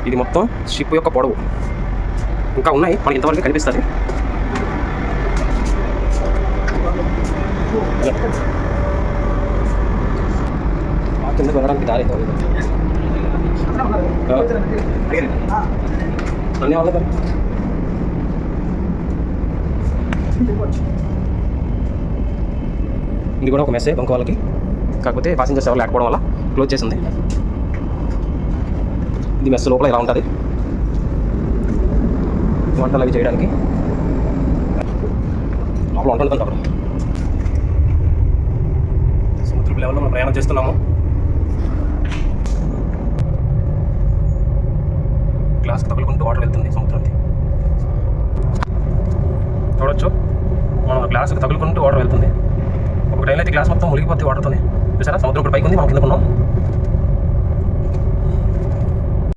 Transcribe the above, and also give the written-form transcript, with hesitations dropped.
ఇది మొత్తం షిప్ యొక్క పొడవు. ఇంకా ఉన్నాయి, మనకి ఇంతవరకు కనిపిస్తుంది. కింద వెళ్ళడానికి దారి అయితే అన్నీ వాళ్ళ ఇది కూడా ఒక మెస్సే బంక్ వాళ్ళకి, కాకపోతే ప్యాసింజర్స్ ఎవరు లేకపోవడం వల్ల క్లోజ్ చేసింది. ఇది మెస్ లోపల ఇలా ఉంటుంది, వంటలు అవి చేయడానికి. లోపల వంట ఉంటుంది. అక్కడ సముద్రపు లెవెల్లో మనం ప్రయాణం చేస్తున్నాము. గ్లాస్కి తగులుకుంటూ వాటర్ వెళ్తుంది సముద్రానికి. చూడొచ్చు, మనం గ్లాస్కి తగులుకుంటూ వాటర్ వెళ్తుంది. ఒక టైంలో అయితే గ్లాస్ మొత్తం మునిగిపోతే వాటర్తోనే. చూసారా, సముద్రం ఇప్పుడు పైకి ఉంది, మనం కింద ఉన్నాం.